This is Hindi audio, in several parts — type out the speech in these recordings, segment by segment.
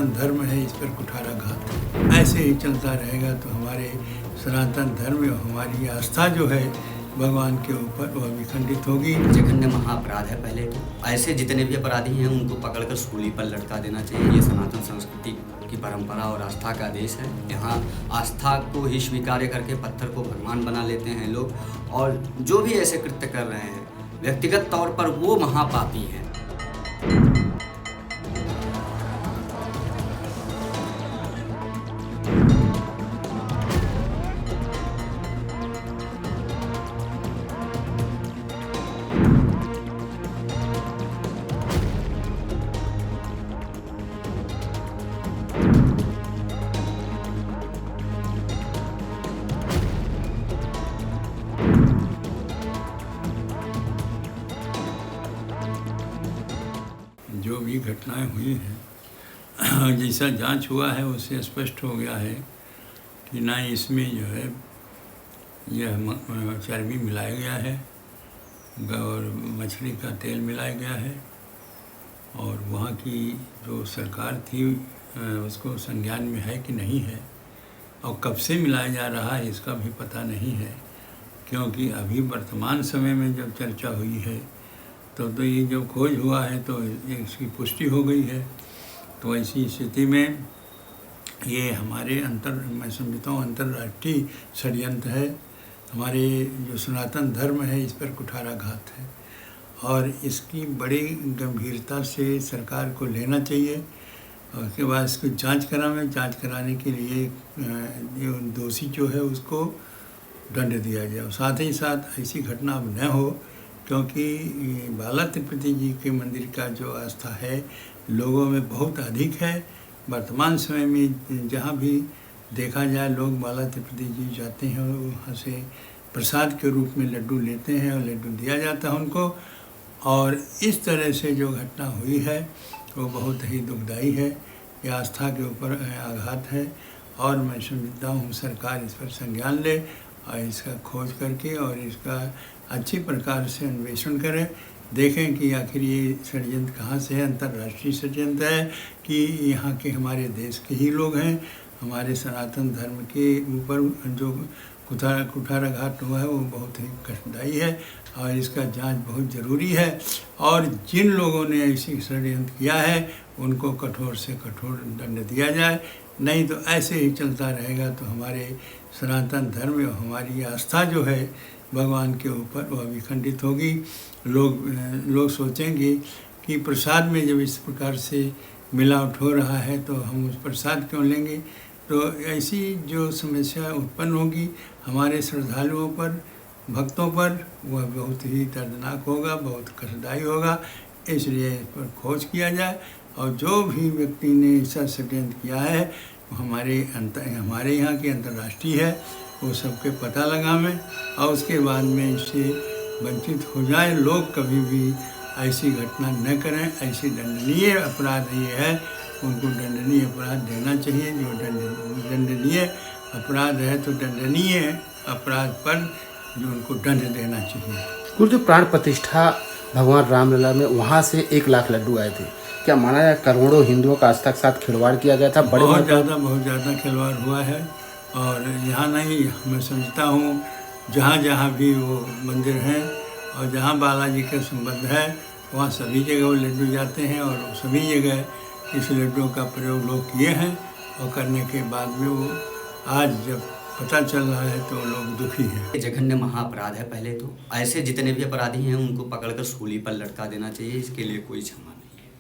सनातन धर्म है, इस पर कुठाराघात। ऐसे ही चलता रहेगा तो हमारे सनातन धर्म और हमारी आस्था जो है भगवान के ऊपर वह विखंडित होगी। जघन्य महाअपराध है। पहले तो ऐसे जितने भी अपराधी हैं उनको पकड़कर सूली पर लटका देना चाहिए। ये सनातन संस्कृति की परंपरा और आस्था का देश है। यहाँ आस्था को ही स्वीकार करके पत्थर को भगवान बना लेते हैं लोग, और जो भी ऐसे कृत्य कर रहे हैं व्यक्तिगत तौर पर वो महापापी हैं। जो भी घटनाएं हुई हैं, जैसा जांच हुआ है उससे स्पष्ट हो गया है कि ना इसमें जो है यह चर्बी मिलाया गया है और मछली का तेल मिलाया गया है, और वहाँ की जो सरकार थी उसको संज्ञान में है कि नहीं है, और कब से मिलाया जा रहा है इसका भी पता नहीं है। क्योंकि अभी वर्तमान समय में जब चर्चा हुई है तो ये जो खोज हुआ है तो इसकी पुष्टि हो गई है। तो ऐसी स्थिति में ये हमारे मैं समझता हूँ अंतर्राष्ट्रीय षड्यंत्र है। हमारे जो सनातन धर्म है इस पर कुठाराघात है, और इसकी बड़ी गंभीरता से सरकार को लेना चाहिए। और उसके बाद इसको जांच कराने के लिए जो दोषी जो है उसको दंड दिया जाए। साथ ही साथ ऐसी घटना अब न हो, क्योंकि बाला तिरुपति जी के मंदिर का जो आस्था है लोगों में बहुत अधिक है। वर्तमान समय में जहाँ भी देखा जाए लोग बाला तिरुपति जी जाते हैं और वहाँ से प्रसाद के रूप में लड्डू लेते हैं और लड्डू दिया जाता है उनको। और इस तरह से जो घटना हुई है वो बहुत ही दुखदाई है। ये आस्था के ऊपर आघात है, और मैं समझता हूँ सरकार इस पर संज्ञान ले और इसका खोज करके और इसका अच्छी प्रकार से अन्वेषण करें। देखें कि आखिर ये षड्यंत्र कहाँ से है। अंतर्राष्ट्रीय षड्यंत्र है कि यहाँ के हमारे देश के ही लोग हैं। हमारे सनातन धर्म के ऊपर जो कुठाराघात हुआ है वो बहुत ही कष्टदायी है, और इसका जांच बहुत ज़रूरी है। और जिन लोगों ने ऐसी षड्यंत्र किया है उनको कठोर से कठोर दंड दिया जाए, नहीं तो ऐसे ही चलता रहेगा तो हमारे सनातन धर्म और हमारी आस्था जो है भगवान के ऊपर वह विखंडित होगी। लोग सोचेंगे कि प्रसाद में जब इस प्रकार से मिलावट हो रहा है तो हम उस प्रसाद क्यों लेंगे। तो ऐसी जो समस्या उत्पन्न होगी हमारे श्रद्धालुओं पर, भक्तों पर, वह बहुत ही दर्दनाक होगा, बहुत कष्टदायी होगा। इसलिए इस पर खोज किया जाए, और जो भी व्यक्ति ने ऐसा षड्यंत्र किया है वो हमारे यहाँ के अंतर्राष्ट्रीय है, वो सबके पता लगावें और उसके बाद में इससे वंचित हो जाए। लोग कभी भी ऐसी घटना न करें। ऐसी दंडनीय अपराध ये है, उनको दंडनीय अपराध देना चाहिए। जो दंडनीय अपराध है तो दंडनीय अपराध पर जो उनको दंड देना चाहिए। कुल जो प्राण प्रतिष्ठा भगवान रामलला में वहाँ से 1 लाख लड्डू आए थे, क्या माना जाए करोड़ों हिंदुओं का आस्था के साथ खिलवाड़ किया गया था? बहुत ज़्यादा खिलवाड़ हुआ है। और यहाँ नहीं, मैं समझता हूँ जहाँ जहाँ भी वो मंदिर हैं और जहाँ बालाजी का संबंध है वहाँ सभी जगह वो लड्डू जाते हैं, और सभी जगह इस लड्डू का प्रयोग लोग किए हैं। और करने के बाद में वो आज जब पता चल रहा है तो लोग दुखी हैं। जघन्य महाअपराध है। पहले तो ऐसे जितने भी अपराधी हैं उनको पकड़कर सूली पर लटका देना चाहिए। इसके लिए कोई क्षमा नहीं है।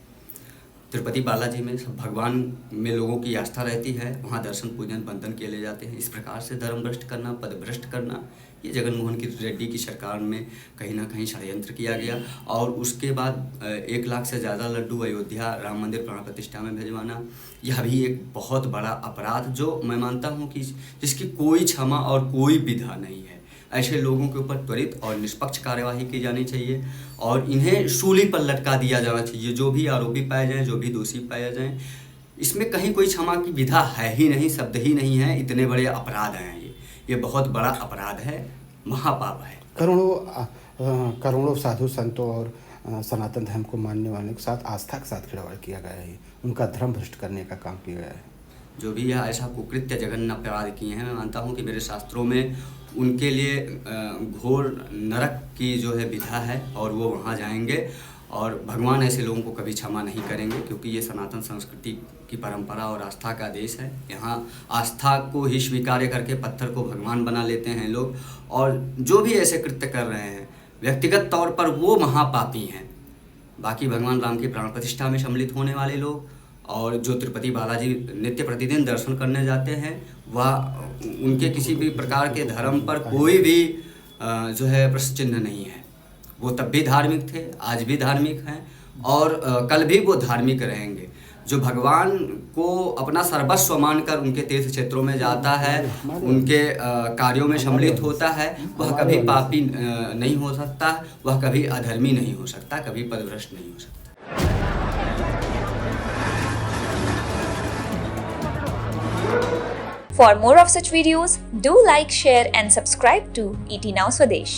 तिरुपति बालाजी में सब भगवान में लोगों की आस्था रहती है, वहाँ दर्शन पूजन बंधन किए ले जाते हैं। इस प्रकार से धर्म भ्रष्ट करना, पद भ्रष्ट करना, ये जगनमोहन रेड्डी की सरकार में कहीं ना कहीं षड्यंत्र किया गया। और उसके बाद 1 लाख से ज़्यादा लड्डू अयोध्या राम मंदिर प्राण प्रतिष्ठा में भिजवाना, यह भी एक बहुत बड़ा अपराध जो मैं मानता हूँ कि जिसकी कोई क्षमा और कोई विधा नहीं है। ऐसे लोगों के ऊपर त्वरित और निष्पक्ष कार्यवाही की जानी चाहिए और इन्हें सूली पर लटका दिया जाना चाहिए। जो भी आरोपी पाए जाएं, जो भी दोषी पाए जाएं, इसमें कहीं कोई क्षमा की विधा है ही नहीं, शब्द ही नहीं है। इतने बड़े अपराध हैं ये बहुत बड़ा अपराध है, महापाप है। करोड़ों साधु संतों और सनातन धर्म को मानने वालों के साथ आस्था के साथ खिलवाड़ किया गया है, उनका धर्म भ्रष्ट करने का काम किया गया है। जो भी यह ऐसा कुकृत्य जघन्य अपराध किए हैं, मैं मानता हूँ कि मेरे शास्त्रों में उनके लिए घोर नरक की जो है विधा है और वो वहाँ जाएंगे और भगवान ऐसे लोगों को कभी क्षमा नहीं करेंगे, क्योंकि ये सनातन संस्कृति की परंपरा और आस्था का देश है। यहाँ आस्था को ही स्वीकार करके पत्थर को भगवान बना लेते हैं लोग, और जो भी ऐसे कृत्य कर रहे हैं व्यक्तिगत तौर पर वो महापापी हैं। बाकी भगवान राम की प्राण प्रतिष्ठा में सम्मिलित होने वाले लोग और जो तिरुपति बालाजी नित्य प्रतिदिन दर्शन करने जाते हैं, वह उनके किसी भी प्रकार के धर्म पर कोई भी जो है प्रश्न चिन्ह नहीं है। वो तब भी धार्मिक थे, आज भी धार्मिक हैं और कल भी वो धार्मिक रहेंगे। जो भगवान को अपना सर्वस्व मानकर उनके तीर्थ क्षेत्रों में जाता है, उनके कार्यों में सम्मिलित होता है, वह कभी पापी नहीं हो सकता, वह कभी अधर्मी नहीं हो सकता, कभी पदभ्रष्ट नहीं हो सकता। For more of such videos, do like, share and subscribe to ET Now Swadesh.